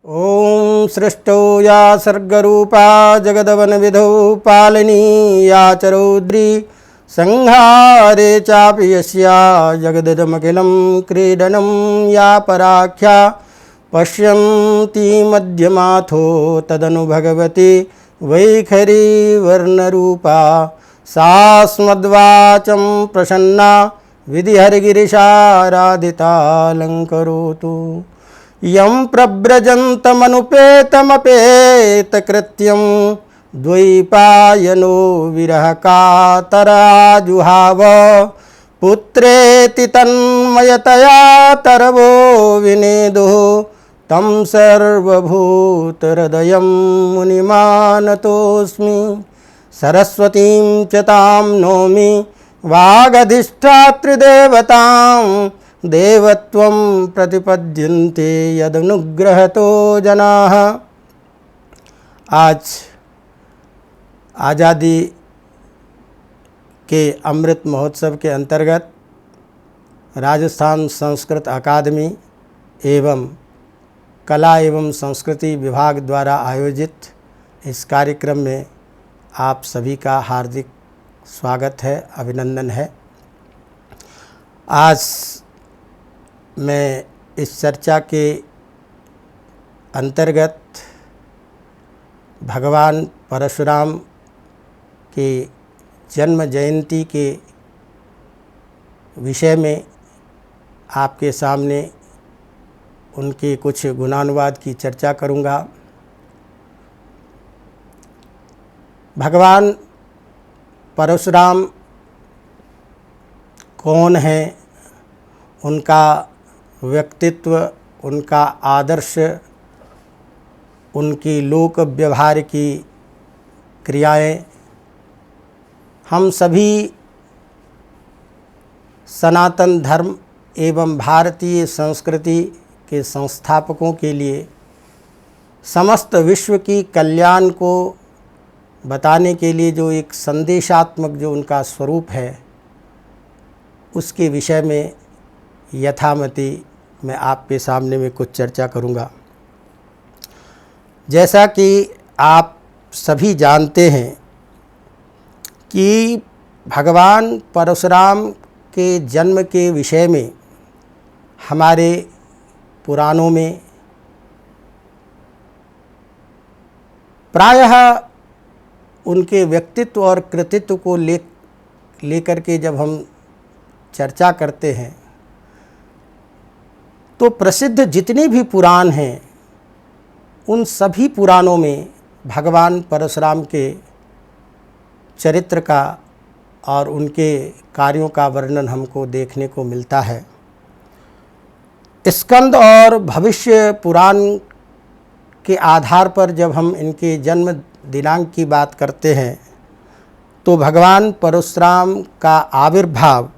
ओम सृष्टो या सर्गरूपा जगदवनविधौ पालिनी या च रौद्री संहारे चापि यस्या जगदिदमखिलं क्रीडनं या पराख्या पश्यन्ति मध्यमाथो तदनु भगवती वैखरी वर्णरूपा सा स्मद्वाचं प्रसन्ना विधिहरिगिरिशाराधितालङ्करोतु यं प्रव्रजन्तमनुपेतमपेतकृत्यं द्वैपायनो विरहकातराजुहाव पुत्रेति तन्मयतया तरवो विनेदुः तं सर्वभूतहृदयं मुनिमानतोऽस्मि सरस्वतीं च तां नौमि वागधिष्ठातृदेवतां देवत्वं प्रतिपद्यन्ते यदनुग्रहतो जनाः। आज आज़ादी के अमृत महोत्सव के अंतर्गत राजस्थान संस्कृत अकादमी एवं कला एवं संस्कृति विभाग द्वारा आयोजित इस कार्यक्रम में आप सभी का हार्दिक स्वागत है, अभिनंदन है। आज मैं इस चर्चा के अंतर्गत भगवान परशुराम के जन्म जयंती के विषय में आपके सामने उनके कुछ गुणानुवाद की चर्चा करूँगा। भगवान परशुराम कौन हैं, उनका व्यक्तित्व, उनका आदर्श, उनकी लोक व्यवहार की क्रियाएं हम सभी सनातन धर्म एवं भारतीय संस्कृति के संस्थापकों के लिए समस्त विश्व की कल्याण को बताने के लिए जो एक संदेशात्मक जो उनका स्वरूप है, उसके विषय में यथामति मैं आपके सामने में कुछ चर्चा करूंगा। जैसा कि आप सभी जानते हैं कि भगवान परशुराम के जन्म के विषय में हमारे पुराणों में प्रायः उनके व्यक्तित्व और कृतित्व को लेकर के जब हम चर्चा करते हैं तो प्रसिद्ध जितने भी पुराण हैं उन सभी पुराणों में भगवान परशुराम के चरित्र का और उनके कार्यों का वर्णन हमको देखने को मिलता है। स्कंद और भविष्य पुराण के आधार पर जब हम इनके जन्म दिनांक की बात करते हैं तो भगवान परशुराम का आविर्भाव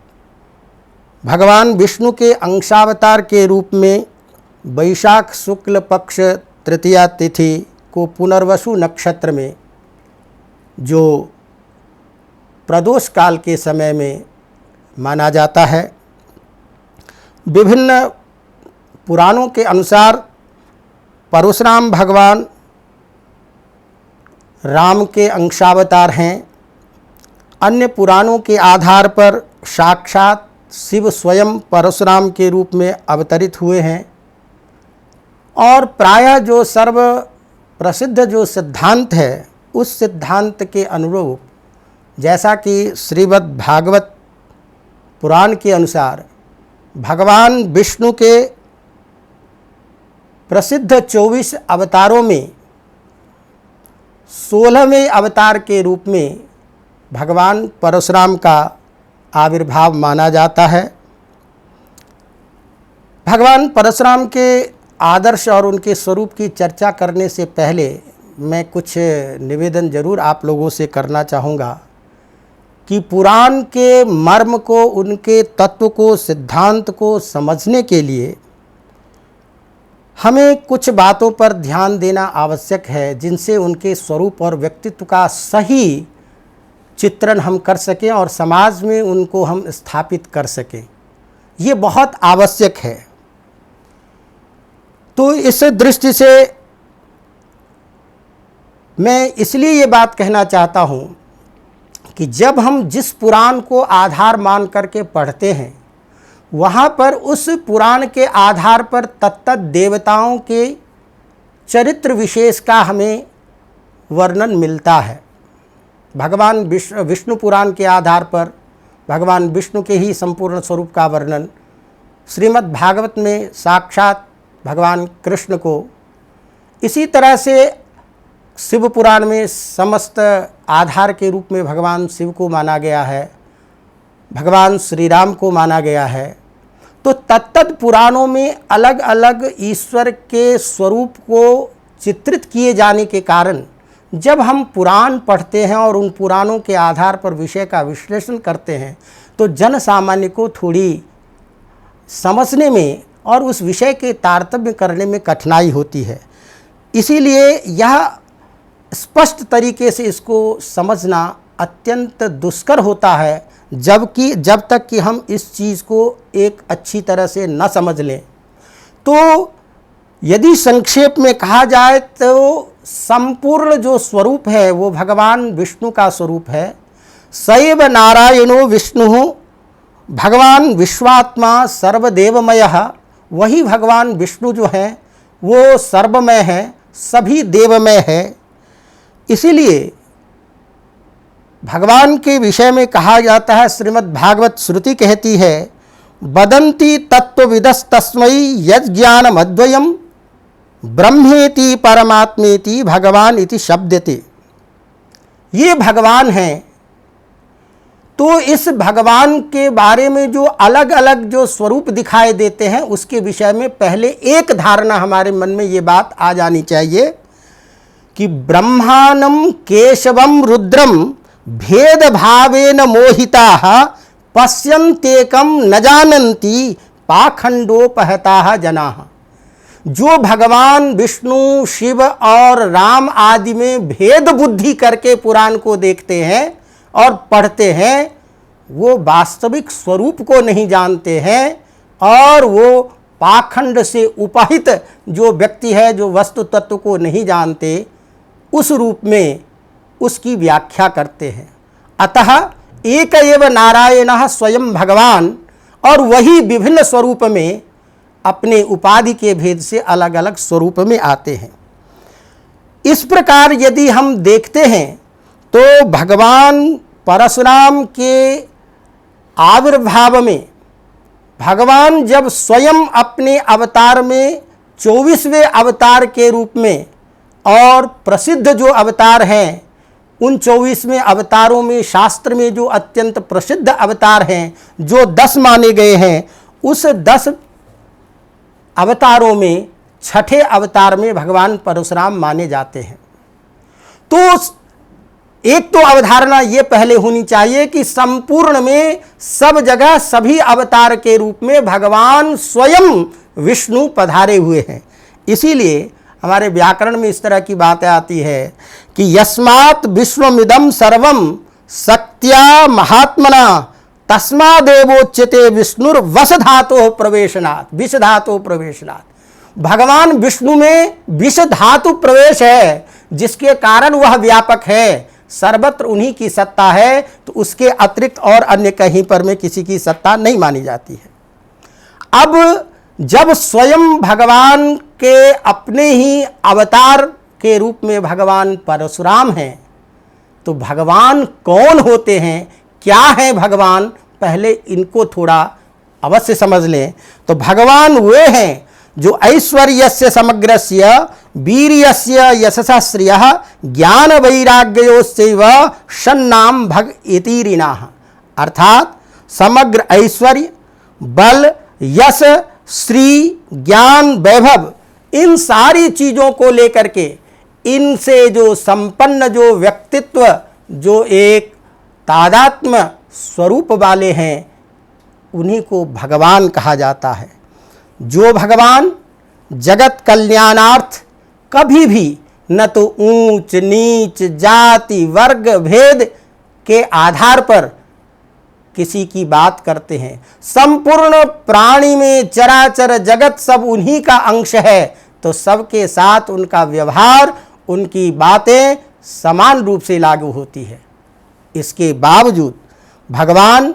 भगवान विष्णु के अंशावतार के रूप में वैशाख शुक्ल पक्ष तृतीया तिथि को पुनर्वसु नक्षत्र में जो प्रदोष काल के समय में माना जाता है। विभिन्न पुराणों के अनुसार परशुराम भगवान राम के अंशावतार हैं। अन्य पुराणों के आधार पर साक्षात शिव स्वयं परशुराम के रूप में अवतरित हुए हैं। और प्रायः जो सर्व प्रसिद्ध जो सिद्धांत है उस सिद्धांत के अनुरूप जैसा कि श्रीमद् भागवत पुराण के अनुसार भगवान विष्णु के प्रसिद्ध 24 अवतारों में 16वें अवतार के रूप में भगवान परशुराम का आविर्भाव माना जाता है। भगवान परशुराम के आदर्श और उनके स्वरूप की चर्चा करने से पहले मैं कुछ निवेदन जरूर आप लोगों से करना चाहूँगा कि पुराण के मर्म को, उनके तत्व को, सिद्धांत को समझने के लिए हमें कुछ बातों पर ध्यान देना आवश्यक है जिनसे उनके स्वरूप और व्यक्तित्व का सही चित्रण हम कर सकें और समाज में उनको हम स्थापित कर सकें। ये बहुत आवश्यक है। तो इस दृष्टि से मैं इसलिए ये बात कहना चाहता हूँ कि जब हम जिस पुराण को आधार मान करके पढ़ते हैं, वहाँ पर उस पुराण के आधार पर तत्त देवताओं के चरित्र विशेष का हमें वर्णन मिलता है। भगवान विष्णु पुराण के आधार पर भगवान विष्णु के ही संपूर्ण स्वरूप का वर्णन, श्रीमद् भागवत में साक्षात भगवान कृष्ण को, इसी तरह से शिव पुराण में समस्त आधार के रूप में भगवान शिव को माना गया है, भगवान श्री राम को माना गया है। तो तत्त पुराणों में अलग अलग ईश्वर के स्वरूप को चित्रित किए जाने के कारण जब हम पुराण पढ़ते हैं और उन पुराणों के आधार पर विषय का विश्लेषण करते हैं तो जन सामान्य को थोड़ी समझने में और उस विषय के तारतम्य करने में कठिनाई होती है। इसीलिए यह स्पष्ट तरीके से इसको समझना अत्यंत दुष्कर होता है जब तक कि हम इस चीज़ को एक अच्छी तरह से न समझ लें। तो यदि संक्षेप में कहा जाए तो संपूर्ण जो स्वरूप है वो भगवान विष्णु का स्वरूप है। सैव नारायणो विष्णु, भगवान विश्वात्मा सर्वदेवमय, वही भगवान विष्णु जो हैं वो सर्वमय है, सभी देवमय है। इसीलिए भगवान के विषय में कहा जाता है, श्रीमद् भागवत श्रुति कहती है, वदन्ति तत्त्वविदस्तस्मै यज्ञानमद्वयम् ब्रह्मेति परमात्मेति भगवान इति शब्दते। ये भगवान हैं। तो इस भगवान के बारे में जो अलग अलग जो स्वरूप दिखाई देते हैं उसके विषय में पहले एक धारणा हमारे मन में ये बात आ जानी चाहिए कि ब्रह्माणं केशवं रुद्रं भेद भावेन मोहिताः पश्यन्तेकं न जानन्ति पाखंडोपहताः जनाः। जो भगवान विष्णु, शिव और राम आदि में भेद बुद्धि करके पुराण को देखते हैं और पढ़ते हैं, वो वास्तविक स्वरूप को नहीं जानते हैं और वो पाखंड से उपहित जो व्यक्ति है, जो वस्तु तत्व को नहीं जानते, उस रूप में उसकी व्याख्या करते हैं। अतः एक एव नारायणः स्वयं भगवान, और वही विभिन्न स्वरूप में अपने उपाधि के भेद से अलग अलग स्वरूप में आते हैं। इस प्रकार यदि हम देखते हैं तो भगवान परशुराम के आविर्भाव में भगवान जब स्वयं अपने अवतार में 24वें अवतार के रूप में, और प्रसिद्ध जो अवतार हैं उन 24वें अवतारों में शास्त्र में जो अत्यंत प्रसिद्ध अवतार हैं, जो 10 माने गए हैं, उस 10 अवतारों में छठे अवतार में भगवान परशुराम माने जाते हैं। तो एक तो अवधारणा ये पहले होनी चाहिए कि संपूर्ण में सब जगह सभी अवतार के रूप में भगवान स्वयं विष्णु पधारे हुए हैं। इसीलिए हमारे व्याकरण में इस तरह की बातें आती है कि यस्मात् विश्वमिदं सर्वं शक्त्या महात्मना तस्मादेवोच्यते विष्णुर वश धातु प्रवेशनात्, विष धातु प्रवेशनात्। भगवान विष्णु में विष धातु प्रवेश है, जिसके कारण वह व्यापक है, सर्वत्र उन्हीं की सत्ता है। तो उसके अतिरिक्त और अन्य कहीं पर में किसी की सत्ता नहीं मानी जाती है। अब जब स्वयं भगवान के अपने ही अवतार के रूप में भगवान परशुराम हैं, तो भगवान कौन होते हैं, क्या है भगवान, पहले इनको थोड़ा अवश्य समझ लें। तो भगवान वे हैं जो ऐश्वर्यस्य समग्रस्य वीर्यस्य यशसा श्रियः ज्ञान वैराग्योश्चैव षण्णाम भग इतिरिणाः। अर्थात समग्र ऐश्वर्य, बल, यश, श्री, ज्ञान, वैभव, इन सारी चीज़ों को लेकर के इनसे जो संपन्न जो व्यक्तित्व, जो एक तादात्म्य स्वरूप वाले हैं, उन्हीं को भगवान कहा जाता है। जो भगवान जगत कल्याणार्थ कभी भी न तो ऊंच नीच, जाति, वर्ग, भेद के आधार पर किसी की बात करते हैं। संपूर्ण प्राणी में चराचर जगत सब उन्हीं का अंश है, तो सबके साथ उनका व्यवहार, उनकी बातें समान रूप से लागू होती है। इसके बावजूद भगवान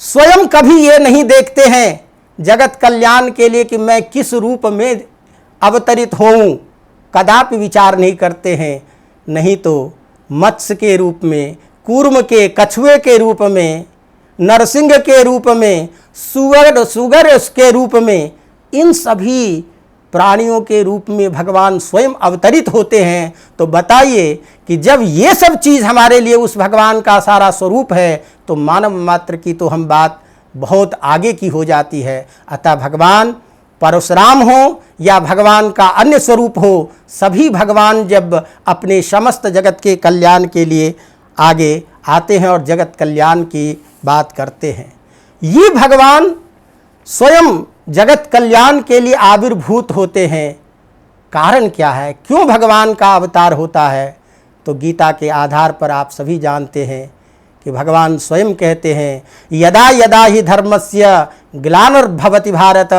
स्वयं कभी ये नहीं देखते हैं जगत कल्याण के लिए कि मैं किस रूप में अवतरित होऊं, कदापि विचार नहीं करते हैं। नहीं तो मत्स्य के रूप में, कूर्म के, कछुए के रूप में, नरसिंह के रूप में, सुगर के रूप में, इन सभी प्राणियों के रूप में भगवान स्वयं अवतरित होते हैं। तो बताइए कि जब ये सब चीज़ हमारे लिए उस भगवान का सारा स्वरूप है तो मानव मात्र की तो हम बात बहुत आगे की हो जाती है। अतः भगवान परशुराम हो या भगवान का अन्य स्वरूप हो, सभी भगवान जब अपने समस्त जगत के कल्याण के लिए आगे आते हैं और जगत कल्याण की बात करते हैं। ये भगवान स्वयं जगत कल्याण के लिए आविर्भूत होते हैं। कारण क्या है, क्यों भगवान का अवतार होता है? तो गीता के आधार पर आप सभी जानते हैं कि भगवान स्वयं कहते हैं, यदा यदा हि धर्मस्य ग्लानिर्भवति भारत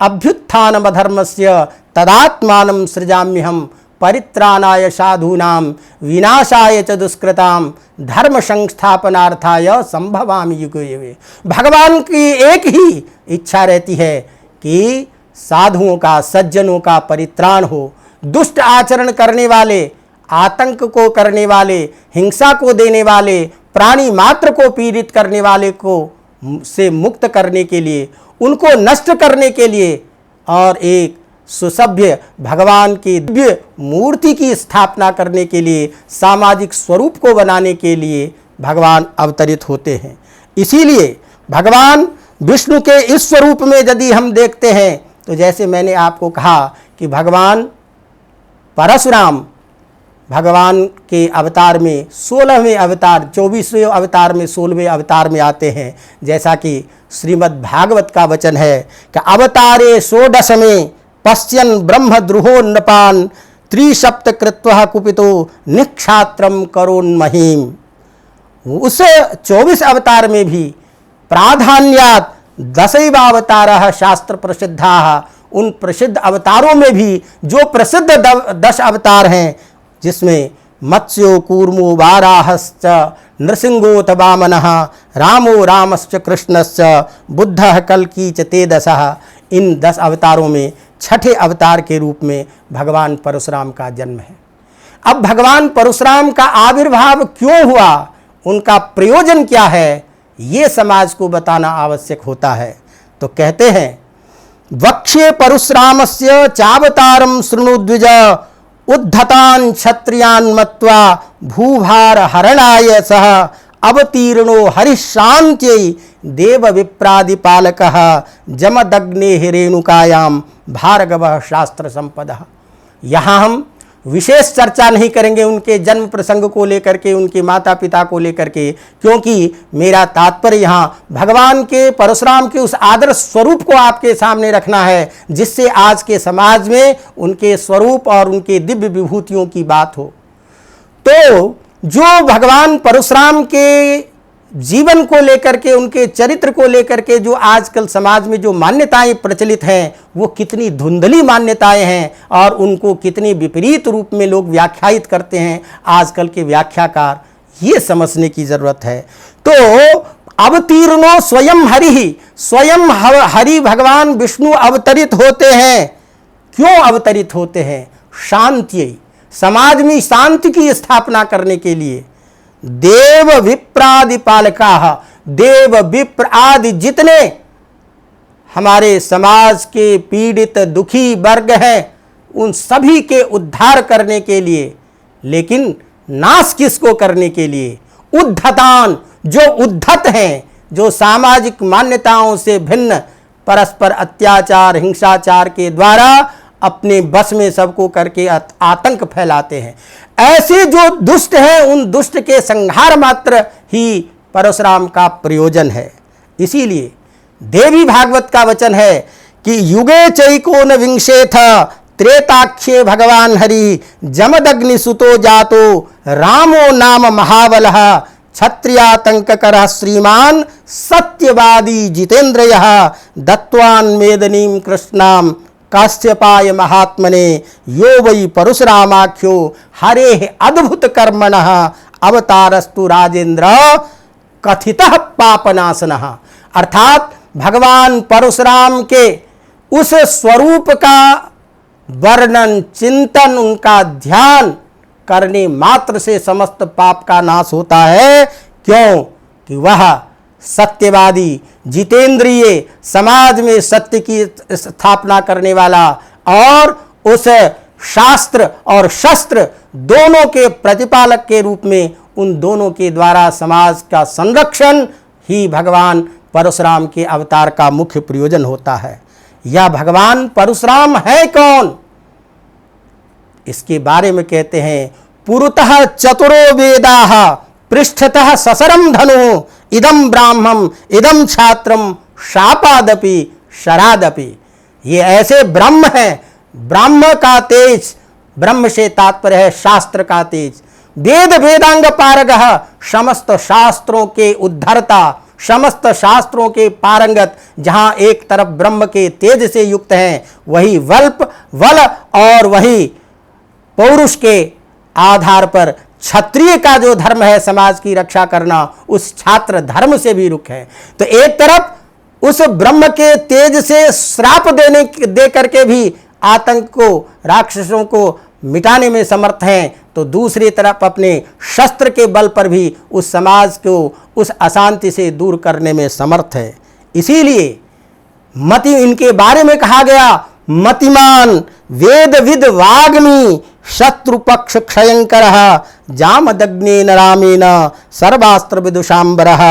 अभ्युत्थानमधर्मस्य तदात्मानं सृजाम्यहम् परित्राणाय साधूनां विनाशाय च दुष्कृतां धर्म संस्थापनार्थाय संभवामि युगे युगे। भगवान की एक ही इच्छा रहती है कि साधुओं का, सज्जनों का परित्राण हो, दुष्ट आचरण करने वाले, आतंक को करने वाले, हिंसा को देने वाले, प्राणी मात्र को पीड़ित करने वाले को से मुक्त करने के लिए, उनको नष्ट करने के लिए और एक सुसभ्य भगवान की दिव्य मूर्ति की स्थापना करने के लिए, सामाजिक स्वरूप को बनाने के लिए भगवान अवतरित होते हैं। इसीलिए भगवान विष्णु के इस स्वरूप में यदि हम देखते हैं तो जैसे मैंने आपको कहा कि भगवान परशुराम भगवान के अवतार में 16वें अवतार, 24वें अवतार में 16वें अवतार में आते हैं। जैसा कि श्रीमद् भागवत का वचन है कि अवतारे षोडश में पश्यन् ब्रह्मद्रुहो नृपान् त्रिसप्त कृत्वा कुपितो निक्षात्रम करोन्महीम। उस 24 अवतार में भी प्राधान्यात दशैवावतारः शास्त्र प्रसिद्धाः, उन प्रसिद्ध अवतारों में भी जो प्रसिद्ध 10 अवतार हैं, जिसमें मत्स्यो कूर्मो वाराहश्च नृसिंहोऽथ वामनः रामो रामश्च कृष्णश्च बुद्धः कल्की च ते दशः। इन 10 अवतारों में छठे अवतार के रूप में भगवान परशुराम का जन्म है। अब भगवान परशुराम का आविर्भाव क्यों हुआ, उनका प्रयोजन क्या है, ये समाज को बताना आवश्यक होता है। तो कहते हैं, वक्ष्ये परशुरामस्य चावतारं शृणु द्विज उद्धतान् क्षत्रियान् मत्वा भूभार हरणाय सह अवतीर्णो हरिशान्त्यै देव विप्रादिपालकः जमदग्नेः रेणुकायां भार्गवः शास्त्र संपदः। यहाँ हम विशेष चर्चा नहीं करेंगे उनके जन्म प्रसंग को लेकर के, उनके माता पिता को लेकर के, क्योंकि मेरा तात्पर्य यहाँ भगवान के परशुराम के उस आदर्श स्वरूप को आपके सामने रखना है, जिससे आज के समाज में उनके स्वरूप और उनके दिव्य विभूतियों की बात हो। तो जो भगवान परशुराम के जीवन को लेकर के, उनके चरित्र को लेकर के जो आजकल समाज में जो मान्यताएं प्रचलित हैं, वो कितनी धुंधली मान्यताएं हैं और उनको कितनी विपरीत रूप में लोग व्याख्यायित करते हैं आजकल के व्याख्याकार, ये समझने की जरूरत है। तो अवतीर्णो स्वयं हरि, स्वयं हरि भगवान विष्णु अवतरित होते हैं। क्यों अवतरित होते हैं? शांति, समाज में शांति की स्थापना करने के लिए। देव विप्रादि पालकाः, देव विप्र आदि जितने हमारे समाज के पीड़ित दुखी वर्ग हैं, उन सभी के उद्धार करने के लिए, लेकिन नाश किसको करने के लिए? उद्धतान, जो उद्धत हैं, जो सामाजिक मान्यताओं से भिन्न परस्पर अत्याचार हिंसाचार के द्वारा अपने बस में सबको करके आतंक फैलाते हैं, ऐसे जो दुष्ट हैं, उन दुष्ट के संहार मात्र ही परशुराम का प्रयोजन है। इसीलिए देवी भागवत का वचन है कि युगे चैकोन विंशेथ त्रेताख्ये भगवान हरि जमदग्नि सुतो जातो रामो नाम महाबलः क्षत्रियातंककरः श्रीमान सत्यवादी जितेन्द्रयः दत्वान् मेदनीं कृष्णां काश्यपाय महात्मने यो वै परशुरामाख्यो हरे अद्भुत कर्मणः अवतारस्तु राजेंद्र कथितः पापनाशनः। अर्थात भगवान परशुराम के उस स्वरूप का वर्णन, चिंतन, उनका ध्यान करने मात्र से समस्त पाप का नाश होता है। क्यों कि वह सत्यवादी, जितेंद्रिय, समाज में सत्य की स्थापना करने वाला और उस शास्त्र और शस्त्र दोनों के प्रतिपालक के रूप में उन दोनों के द्वारा समाज का संरक्षण ही भगवान परशुराम के अवतार का मुख्य प्रयोजन होता है। यह भगवान परशुराम है कौन? इसके बारे में कहते हैं, पुरतः चतुरो वेदाः पृष्ठतः ससरम धनु इदम ब्राह्मम इदम छात्रम शापादपि शरादपि। ये ऐसे ब्रह्म हैं, ब्रह्म का तेज, ब्रह्म से तात्पर्य है शास्त्र का तेज, वेद वेदांग पारगः, समस्त शास्त्रों के उद्धरता, समस्त शास्त्रों के पारंगत, जहां एक तरफ ब्रह्म के तेज से युक्त हैं, वही वल और वही पौरुष के आधार पर क्षत्रिय का जो धर्म है समाज की रक्षा करना, उस छात्र धर्म से भी रुख है। तो एक तरफ उस ब्रह्म के तेज से श्राप दे करके भी आतंक को, राक्षसों को मिटाने में समर्थ हैं, तो दूसरी तरफ अपने शस्त्र के बल पर भी उस समाज को उस अशांति से दूर करने में समर्थ है। इसीलिए मति, इनके बारे में कहा गया, मतिमान वेदविद वाग्मी शत्रुपक्ष क्षयंकरः जामदग्नेन रामेण सर्वास्त्र विदुषांबरः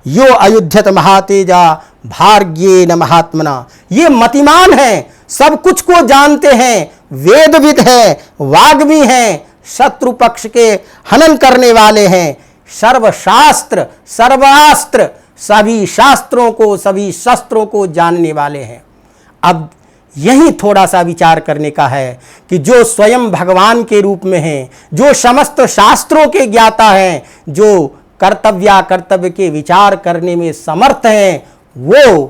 यो अयुध्यत महातेजा भार्ग्येन महात्मना। ये मतिमान हैं, सब कुछ को जानते हैं, वेदविद हैं, वाग्मी हैं, शत्रु पक्ष के हनन करने वाले हैं, सर्वशास्त्र सर्वास्त्र, सभी शास्त्रों को, सभी शस्त्रों को जानने वाले हैं। अब यही थोड़ा सा विचार करने का है कि जो स्वयं भगवान के रूप में हैं, जो समस्त शास्त्रों के ज्ञाता हैं, जो कर्तव्य के विचार करने में समर्थ हैं, वो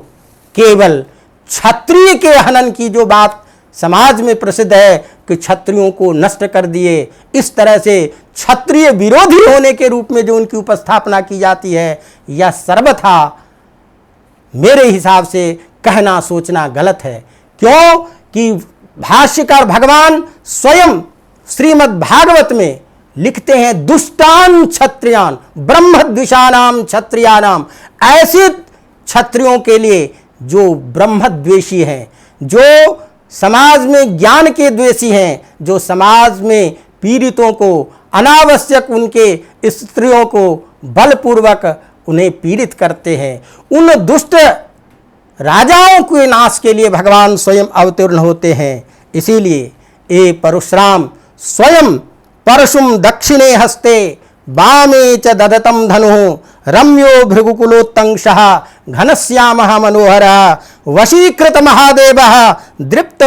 केवल क्षत्रिय के हनन की जो बात समाज में प्रसिद्ध है कि क्षत्रियों को नष्ट कर दिए, इस तरह से क्षत्रिय विरोधी होने के रूप में जो उनकी उपस्थापना की जाती है, यह सर्वथा मेरे हिसाब से कहना सोचना गलत है। क्यों कि भाष्यकार भगवान स्वयं श्रीमद् भागवत में लिखते हैं, दुष्टान क्षत्रियान ब्रह्मद्विषानाम क्षत्रियानाम। ऐसे क्षत्रियों के लिए जो ब्रह्मद्वेषी हैं, जो समाज में ज्ञान के द्वेषी हैं, जो समाज में पीड़ितों को, अनावश्यक उनके स्त्रियों को बलपूर्वक उन्हें पीड़ित करते हैं, उन दुष्ट राजाओं के नाश के लिए भगवान स्वयं अवतीर्ण होते हैं। इसीलिए ए परशुराम स्वयं परशुम दक्षिणे हस्ते वामे च ददतं धनुः रम्यो भृगुकुलोत्तंशः घनश्यामः मनोहरः वशीकृत महादेवः दृप्त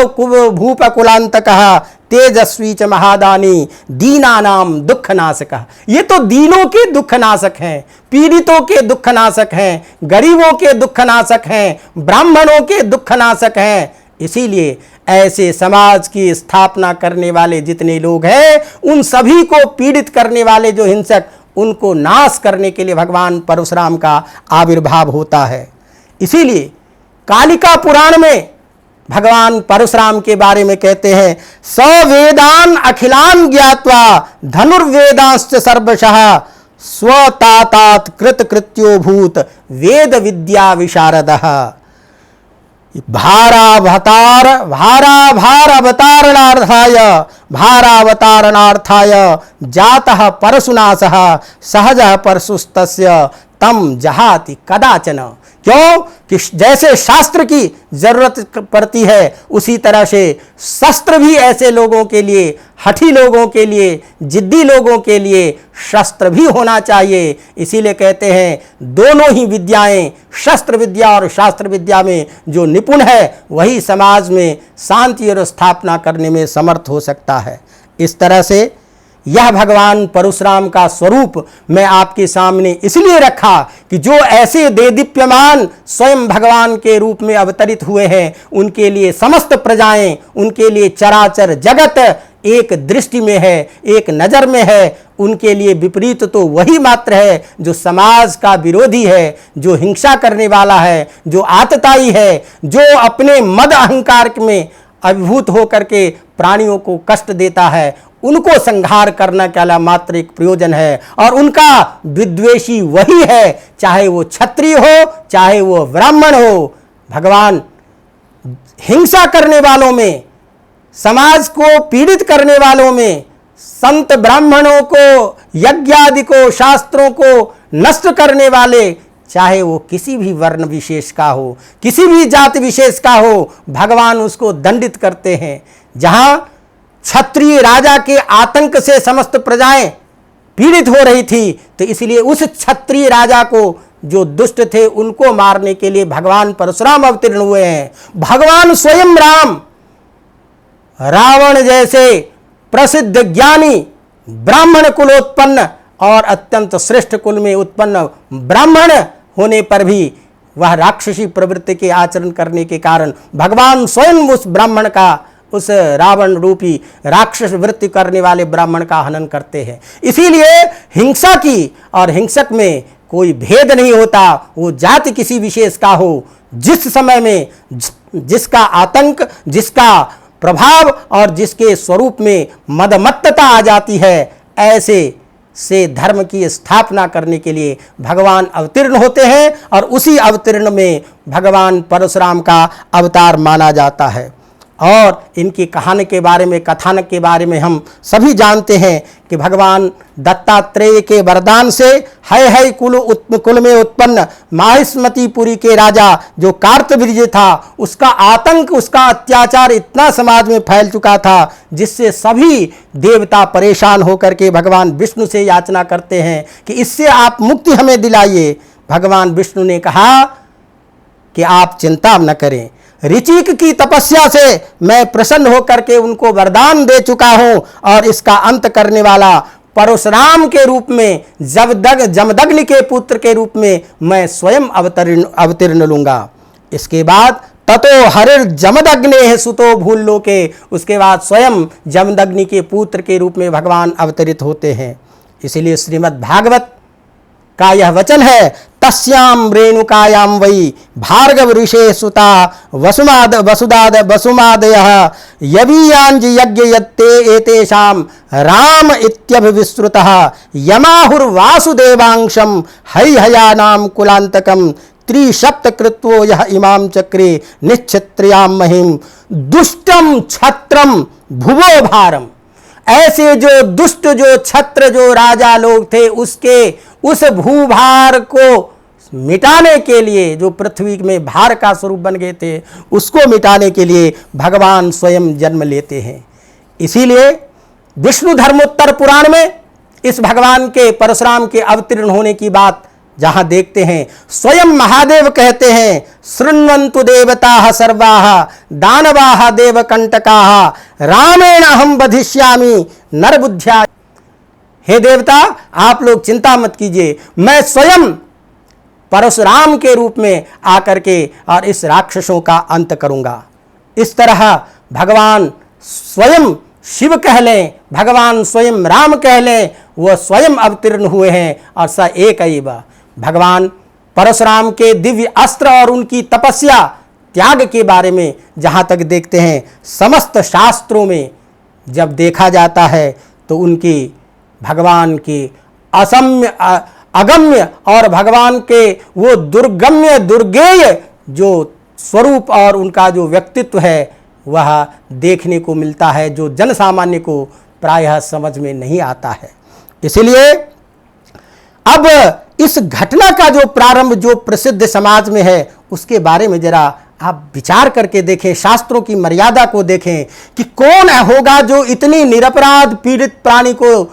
भूपकुलांतकः तेजस्वी च महादानी दीनानाम दुःखनाशकः। ये तो दीनों के दुःखनाशक हैं, पीड़ितों के दुःखनाशक हैं, गरीबों के दुःखनाशक हैं, ब्राह्मणों के दुःखनाशक हैं। इसीलिए ऐसे समाज की स्थापना करने वाले जितने लोग हैं, उन सभी को पीड़ित करने वाले जो हिंसक, उनको नाश करने के लिए भगवान परशुराम का आविर्भाव होता है। इसीलिए कालिका पुराण में भगवान परशुराम के बारे में कहते हैं, स वेदान अखिलान ज्ञात्वा धनुर्वेदांश्च सर्वशः स्वतातात कृतकृत्यो भूत वेद विद्या विशारदः। भारावतारणार्थाय जातः परशुनाशः सहजः परशुस्तस्य तम जहाति कदाचन। क्यों कि जैसे शास्त्र की जरूरत पड़ती है, उसी तरह से शस्त्र भी ऐसे लोगों के लिए, हठी लोगों के लिए, जिद्दी लोगों के लिए शस्त्र भी होना चाहिए। इसीलिए कहते हैं दोनों ही विद्याएं, शस्त्र विद्या और शास्त्र विद्या में जो निपुण है, वही समाज में शांति और स्थापना करने में समर्थ हो सकता है। इस तरह से यह भगवान परशुराम का स्वरूप मैं आपके सामने इसलिए रखा कि जो ऐसे देदीप्यमान स्वयं भगवान के रूप में अवतरित हुए हैं, उनके लिए समस्त प्रजाएं, उनके लिए चराचर जगत एक दृष्टि में है, एक नज़र में है। उनके लिए विपरीत तो वही मात्र है जो समाज का विरोधी है, जो हिंसा करने वाला है, जो आतताई है, जो अपने मद अहंकार में अभिभूत होकर के प्राणियों को कष्ट देता है। उनको संहार करना क्या मात्र एक प्रयोजन है, और उनका विद्वेषी वही है, चाहे वो क्षत्रिय हो, चाहे वो ब्राह्मण हो। भगवान हिंसा करने वालों में, समाज को पीड़ित करने वालों में, संत ब्राह्मणों को, यज्ञ आदि को, शास्त्रों को नष्ट करने वाले, चाहे वो किसी भी वर्ण विशेष का हो, किसी भी जाति विशेष का हो, भगवान उसको दंडित करते हैं। जहां क्षत्रिय राजा के आतंक से समस्त प्रजाएं पीड़ित हो रही थी, तो इसलिए उस क्षत्रिय राजा को, जो दुष्ट थे, उनको मारने के लिए भगवान परशुराम अवतीर्ण हुए हैं। भगवान स्वयं राम रावण जैसे प्रसिद्ध ज्ञानी ब्राह्मण कुलोत्पन्न और अत्यंत श्रेष्ठ कुल में उत्पन्न ब्राह्मण होने पर भी वह राक्षसी प्रवृत्ति के आचरण करने के कारण भगवान स्वयं उस ब्राह्मण का, उस रावण रूपी राक्षस वृत्ति करने वाले ब्राह्मण का हनन करते हैं। इसीलिए हिंसा की और हिंसक में कोई भेद नहीं होता, वो जाति किसी विशेष का हो। जिस समय में जिसका आतंक, जिसका प्रभाव और जिसके स्वरूप में मदमत्तता आ जाती है, ऐसे से धर्म की स्थापना करने के लिए भगवान अवतीर्ण होते हैं, और उसी अवतीर्ण में भगवान परशुराम का अवतार माना जाता है। और इनकी कहानी के बारे में, कथानक के बारे में हम सभी जानते हैं कि भगवान दत्तात्रेय के वरदान से है कुल में उत्पन्न माहिष्मतीपुरी के राजा जो कार्तवीर्य था, उसका आतंक, उसका अत्याचार इतना समाज में फैल चुका था, जिससे सभी देवता परेशान होकर के भगवान विष्णु से याचना करते हैं कि इससे आप मुक्ति हमें दिलाइए। भगवान विष्णु ने कहा कि आप चिंता न करें, ऋचिक की तपस्या से मैं प्रसन्न होकर के उनको वरदान दे चुका हूं, और इसका अंत करने वाला परशुराम के रूप में, जमदग्नि के पुत्र के रूप में मैं स्वयं अवतीर्ण लूंगा। इसके बाद ततो हरिर जमदग्ने सुतो भूलोके, उसके बाद स्वयं जमदग्नि के पुत्र के रूप में भगवान अवतरित होते हैं। इसलिए श्रीमद् भागवत का यह वचन है, तस्याम रेणुकायाम वै भार्गव ऋषे सुता वसुमादयः यवीयांज यज्ञ यत्ते एतेषाम राम इत्यभिविश्रुतः यमाहुर्वासुदेवांशम हैहयानाम कुलांतकम त्रिसप्तकृत्वो यह इमाम चक्रे निश्चित्र्याम महिम दुष्टम छत्रम भुवो भारम। ऐसे जो दुष्ट, जो छत्र, जो राजा लोग थे, उसके उस भूभार को मिटाने के लिए, जो पृथ्वी में भार का स्वरूप बन गए थे, उसको मिटाने के लिए भगवान स्वयं जन्म लेते हैं। इसीलिए विष्णु धर्मोत्तर पुराण में इस भगवान के परशुराम के अवतीर्ण होने की बात जहां देखते हैं, स्वयं महादेव कहते हैं, शृण्वन्तु देवताः सर्वाः दानवाः देवकंटकाः रामेण अहं वधिष्यामि नरबुद्ध्या। हे देवता, आप लोग चिंता मत कीजिए, मैं स्वयं परशुराम के रूप में आकर के और इस राक्षसों का अंत करूंगा। इस तरह भगवान स्वयं शिव कह लें, भगवान स्वयं राम कह लें, वह स्वयं अवतीर्ण हुए हैं। और स एकैव, भगवान परशुराम के दिव्य अस्त्र और उनकी तपस्या त्याग के बारे में जहाँ तक देखते हैं, समस्त शास्त्रों में जब देखा जाता है तो उनकी भगवान की अगम्य और भगवान के वो दुर्गम्य दुर्गेय जो स्वरूप और उनका जो व्यक्तित्व है, वह देखने को मिलता है, जो जन सामान्य को प्रायः समझ में नहीं आता है। इसलिए अब इस घटना का जो प्रारंभ जो प्रसिद्ध समाज में है, उसके बारे में जरा आप विचार करके देखें, शास्त्रों की मर्यादा को देखें कि कौन होगा जो इतनी निरपराध पीड़ित प्राणी को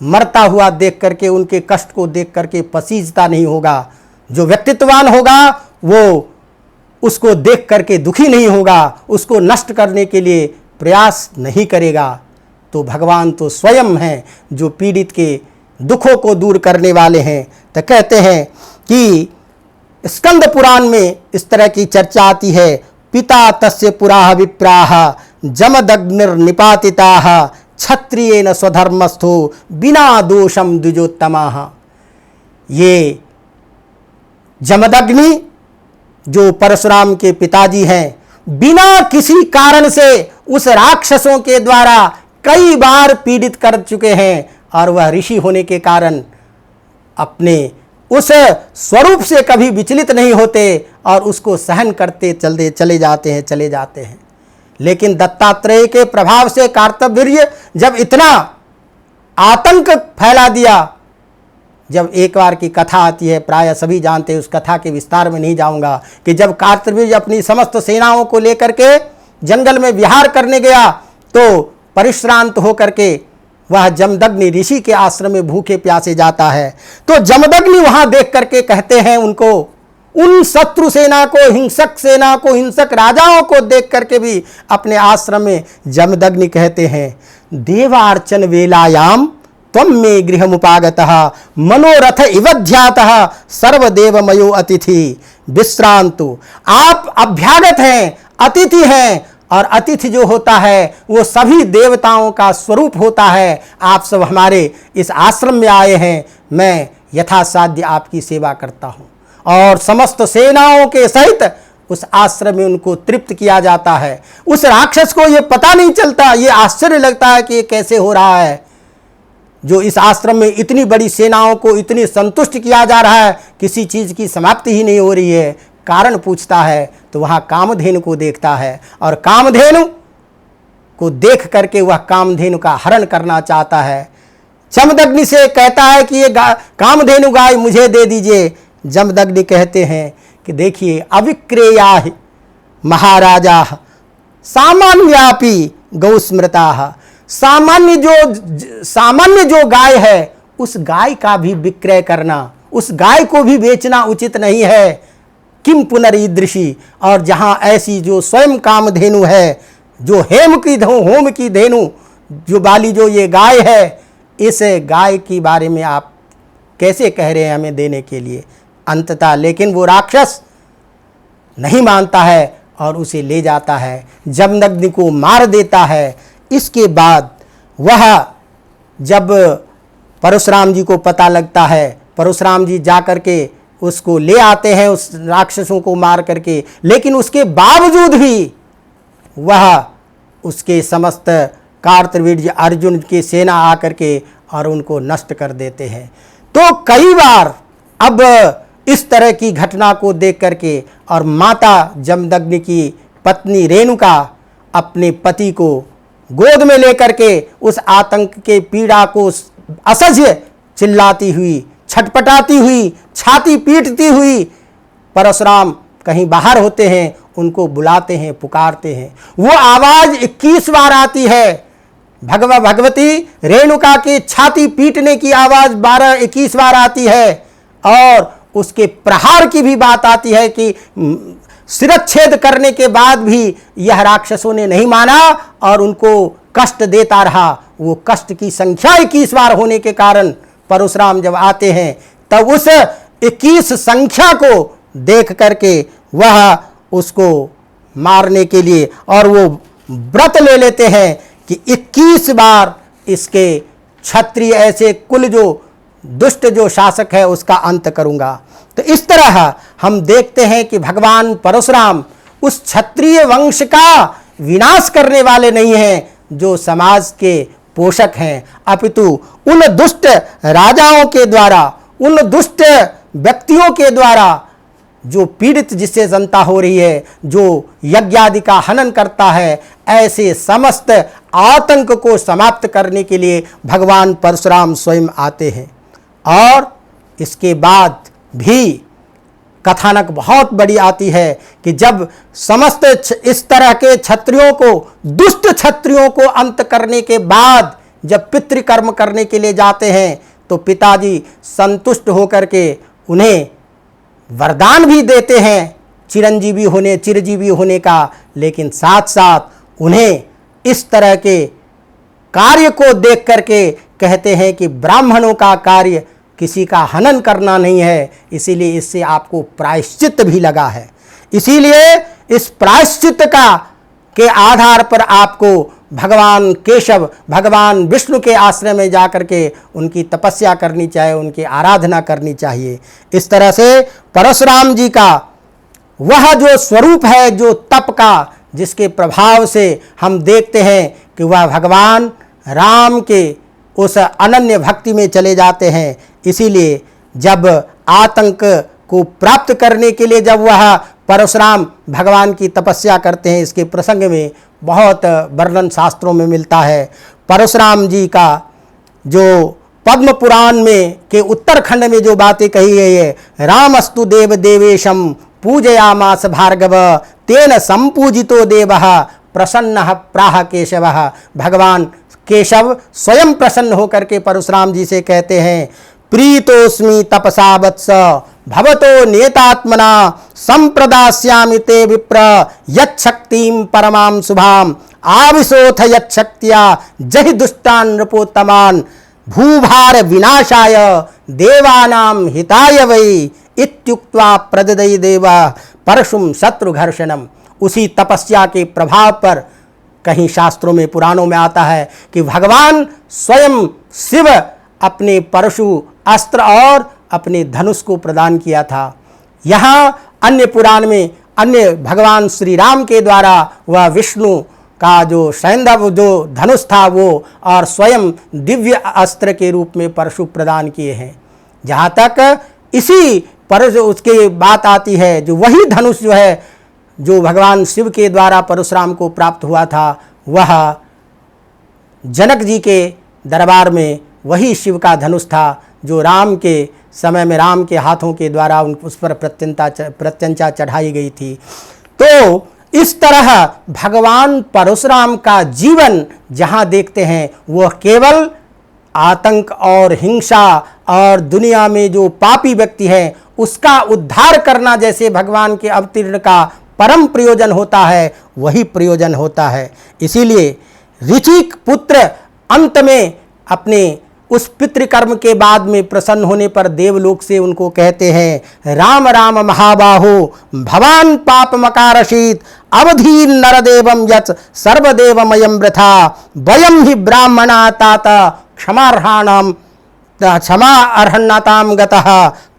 मरता हुआ देख करके, उनके कष्ट को देख करके पसीजता नहीं होगा। जो व्यक्तित्ववान होगा वो उसको देख करके दुखी नहीं होगा, उसको नष्ट करने के लिए प्रयास नहीं करेगा। तो भगवान तो स्वयं हैं जो पीड़ित के दुखों को दूर करने वाले हैं। तो कहते हैं कि स्कंद पुराण में इस तरह की चर्चा आती है, पिता तस्य पुराः विप्राः जमदग्निर्निपातिताः क्षत्रियेन स्वधर्मस्थो बिना दोषम द्विजोत्तमाः। ये जमदग्नि जो परशुराम के पिताजी हैं, बिना किसी कारण से उस राक्षसों के द्वारा कई बार पीड़ित कर चुके हैं, और वह ऋषि होने के कारण अपने उस स्वरूप से कभी विचलित नहीं होते और उसको सहन करते चले जाते हैं। लेकिन दत्तात्रेय के प्रभाव से कार्तवीर्य जब इतना आतंक फैला दिया, जब एक बार की कथा आती है, प्राय सभी जानते हैं, उस कथा के विस्तार में नहीं जाऊंगा, कि जब कार्तवीर्य अपनी समस्त सेनाओं को लेकर के जंगल में विहार करने गया तो परिश्रांत होकर के वह जमदग्नि ऋषि के आश्रम में भूखे प्यासे जाता है। तो जमदग्नि वहां देख करके कहते हैं उनको, उन शत्रु सेना को, हिंसक राजाओं को देख करके भी अपने आश्रम में जमदग्नि कहते हैं, देवार्चन वेलायाम त्वं मे गृहमुपागतः मनोरथ इवध्यातः सर्वदेवमयो अतिथि विश्रांतु। आप अभ्यागत हैं, अतिथि हैं, और अतिथि जो होता है वो सभी देवताओं का स्वरूप होता है। आप सब हमारे इस आश्रम में आए हैं, मैं यथासाध्य आपकी सेवा करता हूँ। और समस्त सेनाओं के सहित उस आश्रम में उनको तृप्त किया जाता है। उस राक्षस को ये पता नहीं चलता, ये आश्चर्य लगता है कि ये कैसे हो रहा है, जो इस आश्रम में इतनी बड़ी सेनाओं को इतनी संतुष्ट किया जा रहा है, किसी चीज़ की समाप्ति ही नहीं हो रही है। कारण पूछता है तो वहाँ कामधेनु को देखता है, और कामधेनु को देख करके वह कामधेनु का हरण करना चाहता है। जमदग्नि से कहता है कि ये कामधेनु गाय मुझे दे दीजिए। जमदग्नि कहते हैं कि देखिए, अविक्रेया महाराजा सामान्यापि गौस्मृता। सामान्य जो गाय है, उस गाय का भी विक्रय करना, उस गाय को भी बेचना उचित नहीं है। किम पुनरीदृशी, और जहाँ ऐसी जो स्वयं कामधेनु है, जो होम की धेनु जो बाली जो ये गाय है, इस गाय के बारे में आप कैसे कह रहे हैं हमें देने के लिए। अंततः लेकिन वो राक्षस नहीं मानता है और उसे ले जाता है, जमदग्नि को मार देता है। इसके बाद वह जब परशुराम जी को पता लगता है, परशुराम जी जा करके उसको ले आते हैं, उस राक्षसों को मार करके, लेकिन उसके बावजूद भी वह उसके समस्त कार्तवीर्य अर्जुन की सेना आकर के और उनको नष्ट कर देते हैं। तो कई बार अब इस तरह की घटना को देख करके और माता जमदग्नि की पत्नी रेणुका अपने पति को गोद में लेकर के उस आतंक के पीड़ा को असह्य चिल्लाती हुई, छटपटाती हुई, छाती पीटती हुई, परशुराम कहीं बाहर होते हैं, उनको बुलाते हैं, पुकारते हैं। वो आवाज़ 21 बार आती है। भगवती रेणुका की छाती पीटने की आवाज़ 21 बार आती है, और उसके प्रहार की भी बात आती है कि शिरच्छेद करने के बाद भी यह राक्षसों ने नहीं माना और उनको कष्ट देता रहा। वो कष्ट की संख्या 21 बार होने के कारण परशुराम जब आते हैं तब उस 21 संख्या को देख करके वह उसको मारने के लिए और वो व्रत ले लेते हैं कि 21 बार इसके क्षत्रिय ऐसे कुल जो दुष्ट जो शासक है उसका अंत करूंगा। तो इस तरह हम देखते हैं कि भगवान परशुराम उस क्षत्रिय वंश का विनाश करने वाले नहीं हैं जो समाज के पोषक हैं, अपितु उन दुष्ट राजाओं के द्वारा, उन दुष्ट व्यक्तियों के द्वारा जो पीड़ित जिससे जनता हो रही है, जो यज्ञ आदि का हनन करता है, ऐसे समस्त आतंक को समाप्त करने के लिए भगवान परशुराम स्वयं आते हैं। और इसके बाद भी कथानक बहुत बड़ी आती है कि जब समस्त इस तरह के क्षत्रियों को, दुष्ट क्षत्रियों को अंत करने के बाद जब पितृकर्म करने के लिए जाते हैं तो पिताजी संतुष्ट होकर के उन्हें वरदान भी देते हैं चिरंजीवी होने का, लेकिन साथ साथ उन्हें इस तरह के कार्य को देख करके कहते हैं कि ब्राह्मणों का कार्य किसी का हनन करना नहीं है, इसीलिए इससे आपको प्रायश्चित भी लगा है। इसीलिए इस प्रायश्चित के आधार पर आपको भगवान केशव, भगवान विष्णु के आश्रय में जाकर के उनकी तपस्या करनी चाहिए, उनकी आराधना करनी चाहिए। इस तरह से परशुराम जी का वह जो स्वरूप है, जो तप का, जिसके प्रभाव से हम देखते हैं कि वह भगवान राम के उस अनन्य भक्ति में चले जाते हैं। इसीलिए जब आतंक को प्राप्त करने के लिए जब वह परशुराम भगवान की तपस्या करते हैं, इसके प्रसंग में बहुत वर्णन शास्त्रों में मिलता है। परशुराम जी का जो पद्म पुराण में के उत्तरखंड में जो बातें कही गई है, रामस्तु देव देवेशम पूजयामास भार्गव तेन संपूजितो देवः प्रसन्नः प्राह केशवः। भगवान केशव स्वयं प्रसन्न होकर के परशुराम जी से कहते हैं, प्रीतोस्मि तपसा वत्स भवतो नियतात्मना संप्रदास्यामि ते विप्र यच्छक्तिं परमां शुभां आविशोथ यच्छक्त्या जहि दुष्टान् नृपोत्तमान् भूभार विनाशाय देवानां हिताय वै इत्युक्त्वा प्रददय देवा परशुम शत्रुघर्षणम। उसी तपस्या के प्रभाव पर कहीं शास्त्रों में, पुराणों में आता है कि भगवान स्वयं शिव अपने परशु अस्त्र और अपने धनुष को प्रदान किया था। यहाँ अन्य पुराण में अन्य भगवान श्री राम के द्वारा वह विष्णु का जो सैंधव जो धनुष था वो और स्वयं दिव्य अस्त्र के रूप में परशु प्रदान किए हैं। जहाँ तक इसी परशु उसकी बात आती है, जो वही धनुष जो है जो भगवान शिव के द्वारा परशुराम को प्राप्त हुआ था, वह जनक जी के दरबार में वही शिव का धनुष था जो राम के समय में राम के हाथों के द्वारा उस पर प्रत्यंचा चढ़ाई गई थी। तो इस तरह भगवान परशुराम का जीवन जहाँ देखते हैं, वह केवल आतंक और हिंसा और दुनिया में जो पापी व्यक्ति है उसका उद्धार करना जैसे भगवान के अवतीर्ण का परम प्रयोजन होता है, वही प्रयोजन होता है। इसीलिए ऋचिक पुत्र अंत में अपने उस पितृकर्म के बाद में प्रसन्न होने पर देवलोक से उनको कहते हैं, राम राम महाबाहो भवान पाप मकारशीत अवधीन नरदेवम यत् सर्वदेवमयम वृथा वयम ही ब्राह्मणा तात क्षमार्हाणाम क्षमा अर्हन्नताम गतः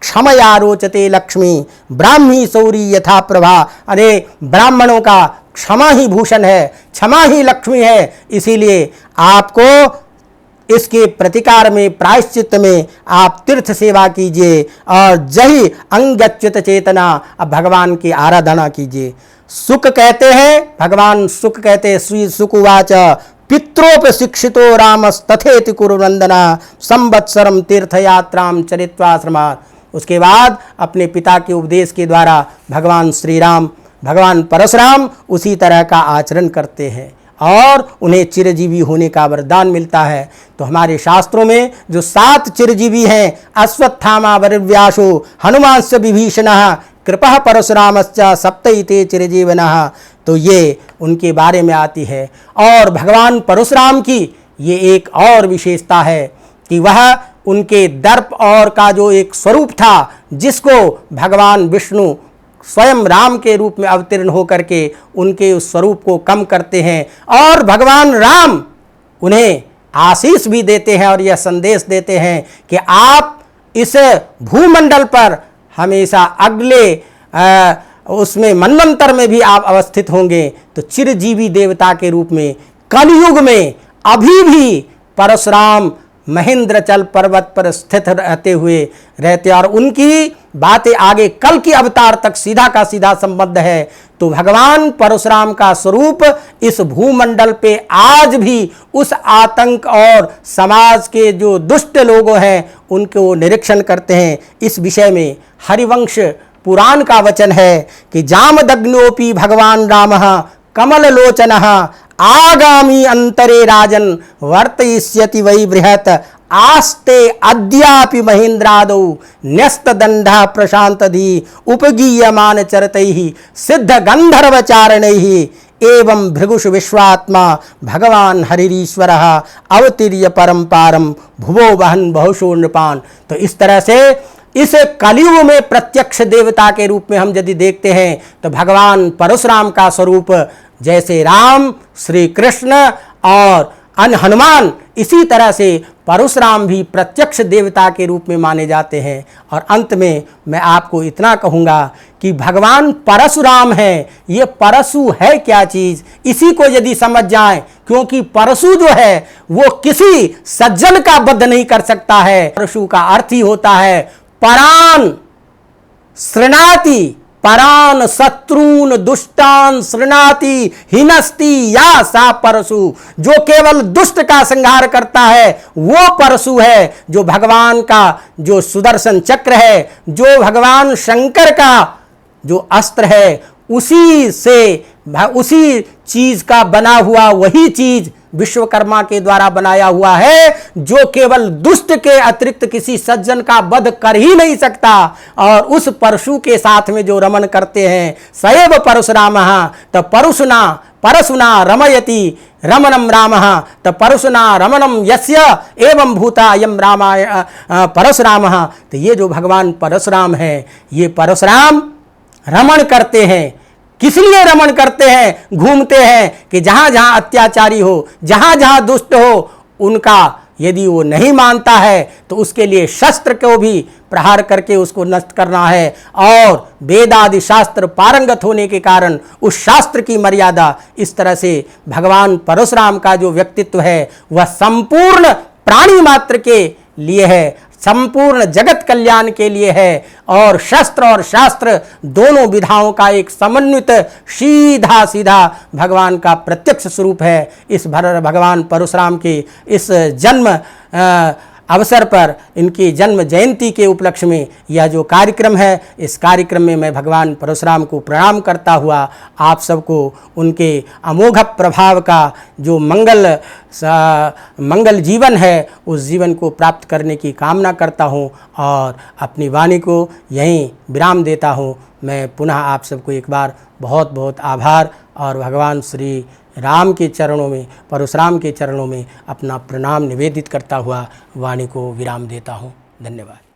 क्षमया रोचते लक्ष्मी ब्राह्मी सौरी यथा प्रभा। अरे ब्राह्मणों का क्षमा ही भूषण है, क्षमा ही लक्ष्मी है। इसीलिए आपको इसके प्रतिकार में, प्रायश्चित में आप तीर्थ सेवा कीजिए और जही अंगच्युत चेतना, अब भगवान की आराधना कीजिए। सुक कहते हैं, भगवान सुक कहते हैं, श्री सुकुवाच पित्रोपशिक्षितो रामस्तथेति कुरुवंदना संवत्सरम तीर्थयात्राम चरित्वाश्रमात्। उसके बाद अपने पिता के उपदेश के द्वारा भगवान श्री राम, भगवान परशुराम उसी तरह का आचरण करते हैं और उन्हें चिरजीवी होने का वरदान मिलता है। तो हमारे शास्त्रों में जो 7 चिरजीवी हैं, अश्वत्थामा वरव्यासो हनुमांश्च विभीषणः कृपः परशुरामश्च सप्तैते चिरजीवनः, तो ये उनके बारे में आती है। और भगवान परशुराम की ये एक और विशेषता है कि वह उनके दर्प और का जो एक स्वरूप था, जिसको भगवान विष्णु स्वयं राम के रूप में अवतीर्ण होकर के उनके उस स्वरूप को कम करते हैं और भगवान राम उन्हें आशीष भी देते हैं और यह संदेश देते हैं कि आप इस भूमंडल पर हमेशा अगले उसमें मनवंतर में भी आप अवस्थित होंगे। तो चिरजीवी देवता के रूप में कलयुग में अभी भी परशुराम महेंद्रचल पर्वत पर स्थित रहते और उनकी बातें आगे कल की अवतार तक सीधा का सीधा संबद्ध है। तो भगवान परशुराम का स्वरूप इस भूमंडल पे आज भी उस आतंक और समाज के जो दुष्ट लोग हैं उनको निरीक्षण करते हैं। इस विषय में हरिवंश पुराण का वचन है कि जामदग्नोपि भगवान रामः कमललोचनः आगामी अंतरे राजन वर्तयिष्यति वै बृहत् आस्ते अद्यापि महेंद्रादौ न्यस्तदंडा प्रशांतधि उपगीयमान चरतैः सिद्ध गंधर्वचारणैः एवं भृगुषु विश्वात्मा भगवान हरिरीश्वरः अवतीर्य परम पारम भुवो वहन बहुशो नृपान। तो इस तरह से इस कलयुग में प्रत्यक्ष देवता के रूप में हम यदि देखते हैं तो भगवान परशुराम का स्वरूप जैसे राम, श्री कृष्ण और हनुमान, इसी तरह से परशुराम भी प्रत्यक्ष देवता के रूप में माने जाते हैं। और अंत में मैं आपको इतना कहूँगा कि भगवान परशुराम हैं। ये परशु है क्या चीज़, इसी को यदि समझ जाएं, क्योंकि परशु जो है वो किसी सज्जन का वध नहीं कर सकता है। परशु का अर्थ ही होता है परान शृणाति, परान शत्रुन दुष्टान शृणाति हिनस्ति या सा परशु। जो केवल दुष्ट का संहार करता है वो परशु है। जो भगवान का जो सुदर्शन चक्र है, जो भगवान शंकर का जो अस्त्र है, उसी चीज का बना हुआ वही चीज विश्वकर्मा के द्वारा बनाया हुआ है, जो केवल दुष्ट के अतिरिक्त किसी सज्जन का वध कर ही नहीं सकता। और उस परशु के साथ में जो रमन करते हैं, सएव परशुरामः त परशुना रमयति रमणम रामः त परशुना रमणम यस्य एवं भूता यम रामाय परशुरामः। तो ये जो भगवान परशुराम है, ये परशुराम रमण करते हैं। किस लिए रमण करते हैं, घूमते हैं कि जहाँ जहाँ अत्याचारी हो, जहाँ जहाँ दुष्ट हो, उनका यदि वो नहीं मानता है तो उसके लिए शस्त्र को भी प्रहार करके उसको नष्ट करना है। और वेद आदि शास्त्र पारंगत होने के कारण उस शास्त्र की मर्यादा, इस तरह से भगवान परशुराम का जो व्यक्तित्व है वह संपूर्ण प्राणी मात्र के लिए है, संपूर्ण जगत कल्याण के लिए है। और शस्त्र और शास्त्र दोनों विधाओं का एक समन्वित सीधा सीधा भगवान का प्रत्यक्ष स्वरूप है। इस भगवान परशुराम के इस जन्म अवसर पर, इनकी जन्म जयंती के उपलक्ष्य में यह जो कार्यक्रम है, इस कार्यक्रम में मैं भगवान परशुराम को प्रणाम करता हुआ आप सबको उनके अमोघ प्रभाव का जो मंगल जीवन है, उस जीवन को प्राप्त करने की कामना करता हूँ और अपनी वाणी को यहीं विराम देता हूँ। मैं पुनः आप सबको एक बार बहुत बहुत आभार और भगवान श्री राम के चरणों में, परशुराम के चरणों में अपना प्रणाम निवेदित करता हुआ वाणी को विराम देता हूँ। धन्यवाद।